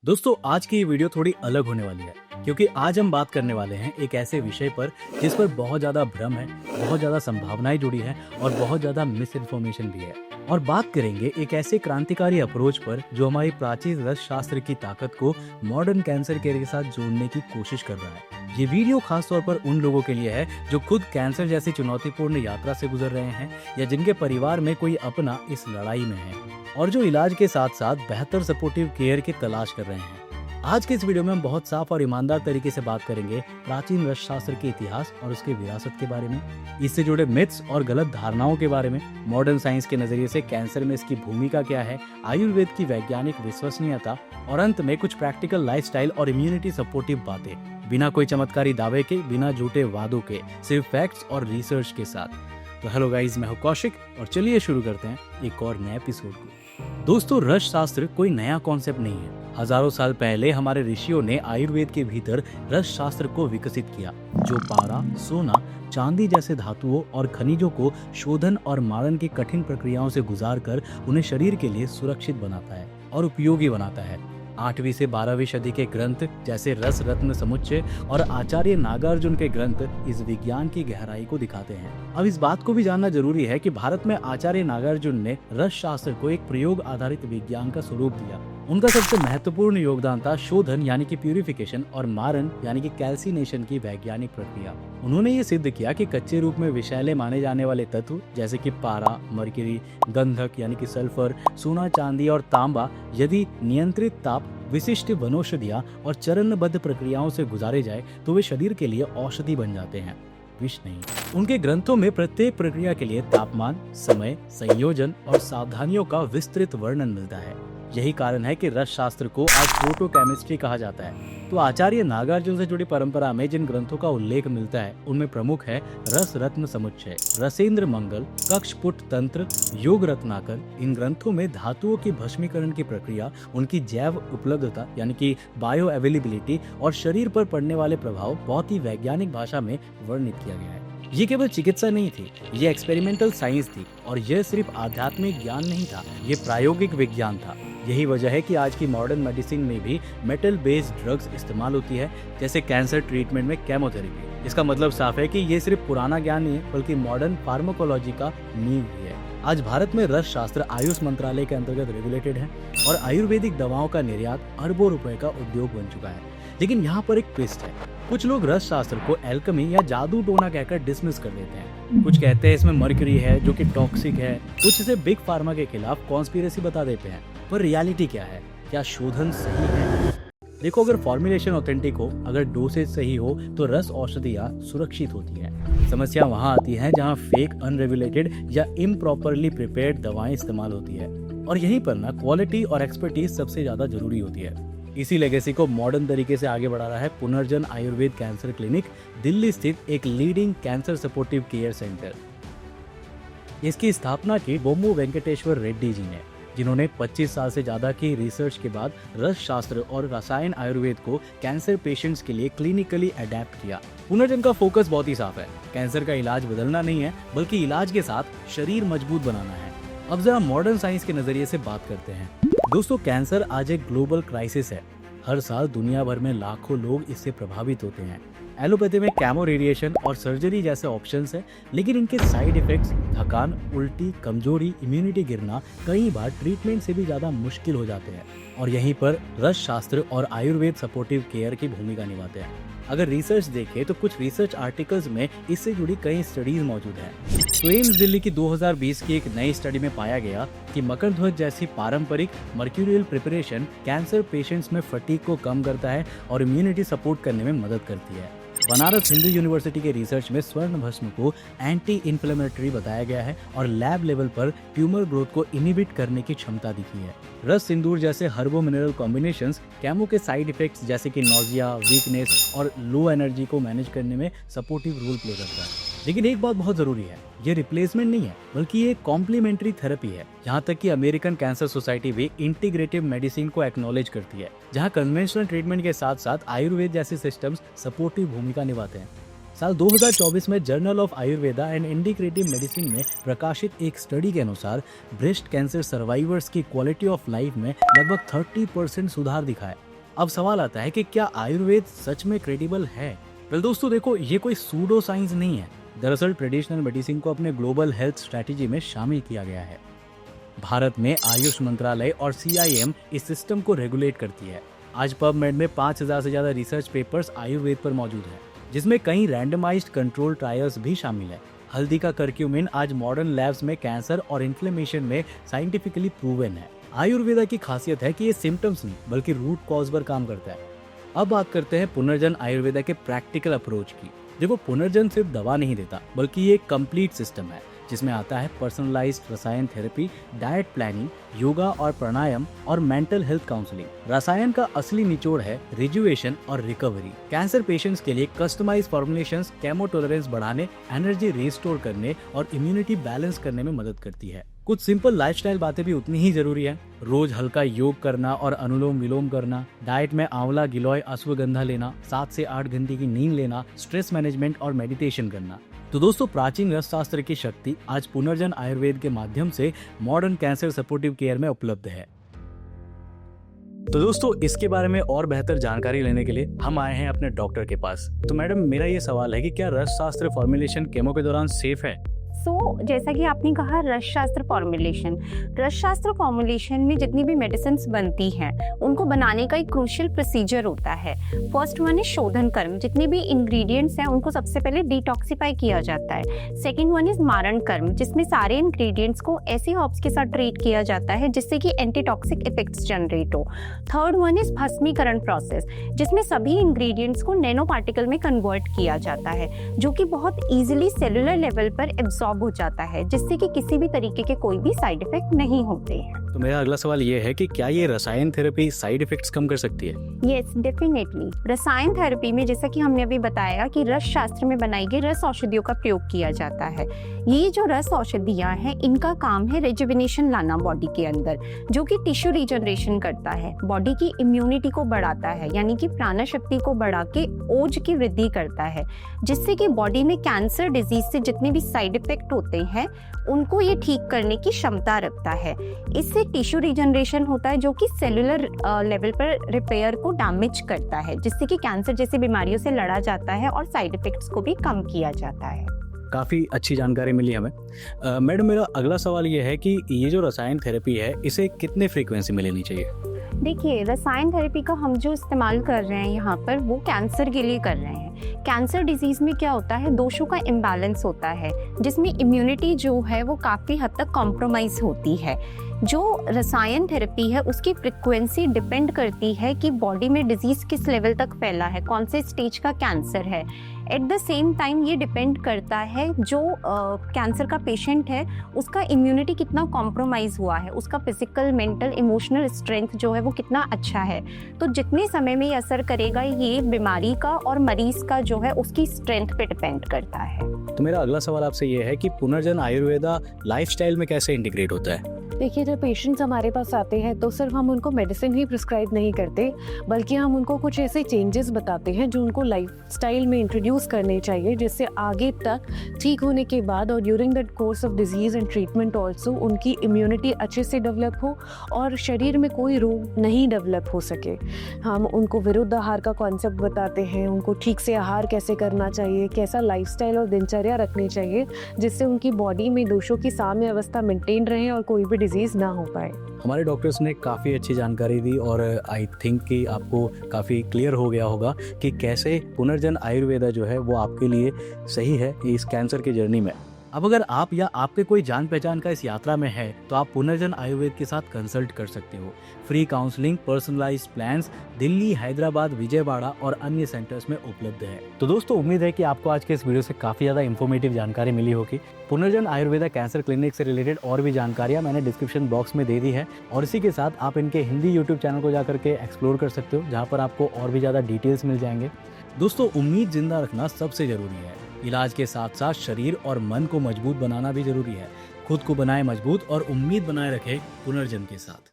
दोस्तों आज की ये वीडियो थोड़ी अलग होने वाली है क्योंकि आज हम बात करने वाले हैं एक ऐसे विषय पर जिस पर बहुत ज़्यादा भ्रम है, बहुत ज़्यादा संभावनाएं जुड़ी है और बहुत ज़्यादा मिस इन्फॉर्मेशन भी है। और बात करेंगे एक ऐसे क्रांतिकारी अप्रोच पर जो हमारी प्राचीन रस शास्त्र की ताकत को मॉडर्न कैंसर केयर के साथ जोड़ने की कोशिश कर रहा है। ये वीडियो खास तौर पर उन लोगों के लिए है जो खुद कैंसर जैसी चुनौतीपूर्ण यात्रा से गुजर रहे हैं या जिनके परिवार में कोई अपना इस लड़ाई में है और जो इलाज के साथ साथ बेहतर सपोर्टिव केयर की तलाश कर रहे हैं। आज के इस वीडियो में हम बहुत साफ और ईमानदार तरीके से बात करेंगे प्राचीन रस शास्त्र के इतिहास और उसके विरासत के बारे में, इससे जुड़े मिथ्स और गलत धारणाओं के बारे में, मॉडर्न साइंस के नजरिए से कैंसर में इसकी भूमिका क्या है, आयुर्वेद की वैज्ञानिक विश्वसनीयता और अंत में कुछ प्रैक्टिकल लाइफस्टाइल और इम्यूनिटी सपोर्टिव बातें, बिना कोई चमत्कारी दावे के, बिना झूठे वादों के, सिर्फ फैक्ट्स और रिसर्च के साथ। तो हेलो गाइस, मैं हूं कौशिक और चलिए शुरू करते हैं एक और नए एपिसोड को। दोस्तों, रस शास्त्र कोई नया कॉन्सेप्ट नहीं है। हजारों साल पहले हमारे ऋषियों ने आयुर्वेद के भीतर रस शास्त्र को विकसित किया, जो पारा, सोना, चांदी जैसे धातुओं और खनिजों को शोधन और मारन की कठिन प्रक्रियाओं से गुजारकर उन्हें शरीर के लिए सुरक्षित बनाता है और उपयोगी बनाता है। 8वीं से 12वीं सदी के ग्रंथ जैसे रस रत्न समुच्चय और आचार्य नागार्जुन के ग्रंथ इस विज्ञान की गहराई को दिखाते हैं। अब इस बात को भी जानना जरूरी है कि भारत में आचार्य नागार्जुन ने रस शास्त्र को एक प्रयोग आधारित विज्ञान का स्वरूप दिया। उनका सबसे महत्वपूर्ण योगदान था शोधन यानी कि प्यूरिफिकेशन और मारन यानी कि कैल्सिनेशन की वैज्ञानिक प्रक्रिया। उन्होंने ये सिद्ध किया कि कच्चे रूप में विषैले माने जाने वाले तत्व जैसे कि पारा, मरकरी, गंधक यानी कि सल्फर, सोना, चांदी और तांबा यदि नियंत्रित ताप, विशिष्ट वनौषधियां और चरणबद्ध प्रक्रियाओं से गुजारे जाए तो वे शरीर के लिए औषधि बन जाते हैं, विष नहीं। उनके ग्रंथों में प्रत्येक प्रक्रिया के लिए तापमान, समय, संयोजन और सावधानियों का विस्तृत वर्णन मिलता है। यही कारण है कि रस शास्त्र को आज फोटोकेमिस्ट्री कहा जाता है। तो आचार्य नागार्जुन से जुड़ी परंपरा में जिन ग्रंथों का उल्लेख मिलता है उनमें प्रमुख है रस रत्न समुच्चय, रसेंद्र मंगल, कक्षपुट तंत्र, योग रत्नाकर। इन ग्रंथों में धातुओं की भस्मीकरण की प्रक्रिया, उनकी जैव उपलब्धता यानी कि बायो अवेलेबिलिटी और शरीर पर पड़ने वाले प्रभाव बहुत ही वैज्ञानिक भाषा में वर्णित किया गया है। ये केवल चिकित्सा नहीं थी, ये एक्सपेरिमेंटल साइंस थी और यह सिर्फ आध्यात्मिक ज्ञान नहीं था, ये प्रायोगिक विज्ञान था। यही वजह है कि आज की मॉडर्न मेडिसिन में भी मेटल बेस्ड ड्रग्स इस्तेमाल होती है, जैसे कैंसर ट्रीटमेंट में केमोथेरेपी। इसका मतलब साफ है कि ये सिर्फ पुराना ज्ञान नहीं है बल्कि मॉडर्न फार्माकोलॉजी का नींव भी है। आज भारत में रस शास्त्र आयुष मंत्रालय के अंतर्गत रेगुलेटेड है और आयुर्वेदिक दवाओं का निर्यात अरबों रुपए का उद्योग बन चुका है। लेकिन यहाँ पर एक ट्विस्ट है। कुछ लोग रस शास्त्र को एल्केमी या जादू टोना कहकर डिसमिस कर देते हैं। कुछ कहते हैं इसमें मर्क्यूरी है जो कि टॉक्सिक है, कुछ इसे बिग फार्मा के खिलाफ कॉन्स्पिरेसी बता देते हैं। पर रियलिटी क्या है? क्या शोधन सही है? देखो, अगर फॉर्मुलेशन ऑथेंटिक हो, अगर डोसेज सही हो तो रस औषधियाँ सुरक्षित होती है। समस्या वहाँ आती है जहाँ फेक, अनरेगुलेटेड या इम्प्रॉपरली प्रिपेयर्ड दवाएं इस्तेमाल होती है और यहीं पर ना क्वालिटी और एक्सपर्टीज सबसे ज्यादा जरूरी होती है। इसी लेगेसी को मॉडर्न तरीके से आगे बढ़ा रहा है पुनर्जन आयुर्वेद कैंसर क्लिनिक, दिल्ली स्थित एक leading cancer supportive care centre. इसकी स्थापना की बोम्मू वेंकटेश्वर रेड्डी जी ने, जिन्होंने 25 साल से ज्यादा की रिसर्च के बाद रस शास्त्र और रसायन आयुर्वेद को कैंसर पेशेंट्स के लिए क्लिनिकली अडेप्ट किया। पुनर्जन का फोकस बहुत ही साफ है, कैंसर का इलाज बदलना नहीं है बल्कि इलाज के साथ शरीर मजबूत बनाना है। अब जरा मॉडर्न साइंस के नजरिए से बात करते हैं। दोस्तों, कैंसर आज एक ग्लोबल क्राइसिस है। हर साल दुनिया भर में लाखों लोग इससे प्रभावित होते हैं। एलोपैथी में केमो रेडिएशन और सर्जरी जैसे ऑप्शंस हैं, लेकिन इनके साइड इफेक्ट्स, थकान, उल्टी, कमजोरी, इम्यूनिटी गिरना कई बार ट्रीटमेंट से भी ज्यादा मुश्किल हो जाते हैं। और यहीं पर रस शास्त्र और आयुर्वेद सपोर्टिव केयर की भूमिका निभाते हैं। अगर रिसर्च देखें तो कुछ रिसर्च आर्टिकल्स में इससे जुड़ी कई स्टडीज मौजूद हैं। तो एम्स दिल्ली की 2020 की एक नई स्टडी में पाया गया कि मकरध्वज जैसी पारंपरिक मर्क्यूरियल प्रिपरेशन कैंसर पेशेंट्स में फटीग को कम करता है और इम्यूनिटी सपोर्ट करने में मदद करती है। बनारस हिंदू यूनिवर्सिटी के रिसर्च में स्वर्ण भस्म को एंटी इन्फ्लेमेटरी बताया गया है और लैब लेवल पर ट्यूमर ग्रोथ को इनहिबिट करने की क्षमता दिखी है। रस सिंदूर जैसे हर्बो मिनरल कॉम्बिनेशंस केमो के साइड इफेक्ट्स जैसे कि नोजिया, वीकनेस और लो एनर्जी को मैनेज करने में सपोर्टिव रोल प्ले करता है। लेकिन एक बात बहुत जरूरी है, ये रिप्लेसमेंट नहीं है बल्कि ये कॉम्प्लीमेंट्री थेरेपी है। यहाँ तक कि अमेरिकन कैंसर सोसाइटी भी इंटीग्रेटिव मेडिसिन को एक्नॉलेज करती है, जहाँ कन्वेंशनल ट्रीटमेंट के साथ साथ आयुर्वेद जैसे सिस्टम्स सपोर्टिव भूमिका निभाते हैं। साल 2024 में journal of Ayurveda and integrative medicine में प्रकाशित एक स्टडी के अनुसार ब्रेस्ट कैंसर सर्वाइवर्स की क्वालिटी ऑफ लाइफ में लगभग 30% सुधार दिखा है। अब सवाल आता है कि क्या आयुर्वेद सच में क्रेडिबल है? वेल दोस्तों देखो, ये कोई सूडो साइंस नहीं है। दरअसल ट्रेडिशनल मेडिसिन को अपने ग्लोबल हेल्थ स्ट्रेटेजी में शामिल किया गया है। भारत में आयुष मंत्रालय और CIM इस सिस्टम को रेगुलेट करती है। आज पबमेड में 5000 से ज्यादा रिसर्च पेपर्स आयुर्वेद पर मौजूद हैं, जिसमें कई रैंडमाइज्ड कंट्रोल ट्रायल्स भी शामिल है। हल्दी का करक्यूमिन आज मॉडर्न लैब्स में कैंसर और इन्फ्लेमेशन में साइंटिफिकली प्रूवन है। आयुर्वेदा की खासियत है कि ये सिम्टम्स नहीं बल्कि रूट कॉज पर काम करता है। अब बात करते हैं पुनर्जन आयुर्वेदा के प्रैक्टिकल अप्रोच की। देखो, पुनर्जन सिर्फ दवा नहीं देता बल्कि ये एक कंप्लीट सिस्टम है जिसमें आता है पर्सनलाइज्ड रसायन थेरेपी, डाइट प्लानिंग, योगा और प्राणायाम और मेंटल हेल्थ काउंसलिंग। रसायन का असली निचोड़ है रिजुवेशन और रिकवरी। कैंसर पेशेंट्स के लिए कस्टमाइज्ड फॉर्मुलेशंस केमो टॉलरेंस बढ़ाने, एनर्जी रिस्टोर करने और इम्यूनिटी बैलेंस करने में मदद करती है। कुछ सिंपल लाइफस्टाइल बातें भी उतनी ही जरूरी है। रोज हल्का योग करना और अनुलोम विलोम करना, डाइट में आंवला, गिलोय, अश्वगंधा लेना, 7 से 8 घंटे की नींद लेना, स्ट्रेस मैनेजमेंट और मेडिटेशन करना। तो दोस्तों, प्राचीन रस शास्त्र की शक्ति आज पुनर्जन आयुर्वेद के माध्यम से मॉडर्न कैंसर सपोर्टिव केयर में उपलब्ध है। तो दोस्तों, इसके बारे में और बेहतर जानकारी लेने के लिए हम आए हैं अपने डॉक्टर के पास। तो मैडम, मेरा ये सवाल है कि क्या रस शास्त्र फॉर्मुलेशन केमो के दौरान सेफ है? जैसा कि आपने कहा, रस शास्त्र फॉर्मुलेशन में जितनी भी मेडिसिन बनती हैं उनको बनाने का एक क्रूशियल प्रोसीजर होता है। फर्स्ट वन इज शोधन कर्म। जितने भी इंग्रेडिएंट्स हैं उनको सबसे पहले डिटॉक्सिफाई किया जाता है। सेकंड वन इज मारण कर्म, जिसमें सारे इंग्रेडिएंट्स को ऐसे हर्ब्स के साथ ट्रीट किया जाता है जिससे कि एंटीटॉक्सिक इफेक्ट्स जनरेट हो। थर्ड वन इज भस्मीकरण प्रोसेस, जिसमें सभी इंग्रेडिएंट्स को नैनो पार्टिकल में कन्वर्ट किया जाता है, जो कि बहुत ईजिली सेलुलर लेवल पर एब्जॉर्ब हो जाता है, जिससे कि किसी भी तरीके के कोई भी साइड इफेक्ट नहीं होते हैं। तो मेरा अगला सवाल ये है कि क्या ये रसायन थेरेपी साइड इफेक्ट्स कम कर सकती है? Yes, definitely. रसायन थेरेपी में, जैसा कि हमने अभी बताया, कि रस शास्त्र में बनाई गई रस औषधियों का प्रयोग किया जाता है। ये जो रस औषधियां हैं, इनका काम है रिजुविनेशन लाना बॉडी के अंदर, जो कि टिश्यू रिजनरेशन करता है, बॉडी की इम्यूनिटी को बढ़ाता है, यानी कि प्राण शक्ति को बढ़ा के ओज की वृद्धि करता है, जिससे कि बॉडी में कैंसर डिजीज से जितने भी साइड इफेक्ट होते हैं उनको ये ठीक करने की क्षमता रखता है। इससे टिश्यू रिजनरेशन होता है, जो कि सेलुलर लेवल पर रिपेयर को डैमेज करता है, जिससे कि कैंसर जैसी बीमारियों से लड़ा जाता है और साइड इफेक्ट्स को भी कम किया जाता है। काफ़ी अच्छी जानकारी मिली हमें। मैडम, मेरा अगला सवाल ये है कि ये जो रसायन थेरेपी है, इसे कितने फ्रीक्वेंसी में लेनी चाहिए? देखिए, रसायन थेरेपी का हम जो इस्तेमाल कर रहे हैं यहाँ पर, वो कैंसर के लिए कर रहे हैं। कैंसर डिजीज में क्या होता है, दोषों का इम्बैलेंस होता है, जिसमें इम्यूनिटी जो है वो काफ़ी हद तक कॉम्प्रोमाइज होती है। जो रसायन थेरेपी है उसकी फ्रिक्वेंसी डिपेंड करती है कि बॉडी में डिजीज किस लेवल तक फैला है, कौन से स्टेज का कैंसर है। एट द सेम टाइम ये डिपेंड करता है जो कैंसर का पेशेंट है उसका इम्यूनिटी कितना कॉम्प्रोमाइज़ हुआ है, उसका फिजिकल, मेंटल, इमोशनल स्ट्रेंथ जो है वो कितना अच्छा है। तो जितने समय में ये असर करेगा, ये बीमारी का और मरीज का जो है उसकी स्ट्रेंथ पे डिपेंड करता है। तो मेरा अगला सवाल आपसे ये है कि पुनर्जन आयुर्वेदा लाइफस्टाइल में कैसे इंटीग्रेट होता है? देखिए, जब पेशेंट्स हमारे पास आते हैं तो सिर्फ हम उनको मेडिसिन ही प्रिस्क्राइब नहीं करते, बल्कि हम उनको कुछ ऐसे चेंजेस बताते हैं जो उनको लाइफस्टाइल में इंट्रोड्यूस करने चाहिए, जिससे आगे तक ठीक होने के बाद और during the course of disease and treatment also उनकी इम्यूनिटी अच्छे से डेवलप हो और शरीर में कोई रोग नहीं डेवलप हो सके। हम उनको विरुद्ध आहार का कॉन्सेप्ट बताते हैं, उनको ठीक से आहार कैसे करना चाहिए, कैसा लाइफस्टाइल और दिनचर्या रखनी चाहिए, जिससे उनकी बॉडी में दोषों की साम्य अवस्था मेंटेन रहे और कोई भी डिजीज़ ना हो पाए। हमारे डॉक्टर्स ने काफ़ी अच्छी जानकारी दी और आई थिंक कि आपको काफ़ी क्लियर हो गया होगा कि कैसे पुनर्जन आयुर्वेदा जो है वो आपके लिए सही है इस कैंसर की जर्नी में। अब अगर आप या आपके कोई जान पहचान का इस यात्रा में है तो आप पुनर्जन आयुर्वेद के साथ कंसल्ट कर सकते हो। Free counselling, personalised plans Delhi, Hyderabad, Vijayawada और अन्य सेंटर्स में उपलब्ध है। तो दोस्तों, उम्मीद है कि आपको आज के इस वीडियो से काफ़ी ज़्यादा इन्फॉर्मेटिव जानकारी मिली होगी। पुनर्जन आयुर्वेदा कैंसर क्लिनिक से रिलेटेड और भी जानकारियाँ मैंने डिस्क्रिप्शन बॉक्स में दे दी है और इसी के साथ आप इनके हिंदी यूट्यूब चैनल को जाकर के एक्सप्लोर कर सकते हो, जहाँ पर आपको और भी ज़्यादा डिटेल्स मिल जाएंगे। दोस्तों, उम्मीद जिंदा रखना सबसे ज़रूरी है। इलाज के साथ साथ शरीर और मन को मजबूत बनाना भी जरूरी है। खुद को बनाए मजबूत और उम्मीद बनाए रखें पुनर्जन के साथ।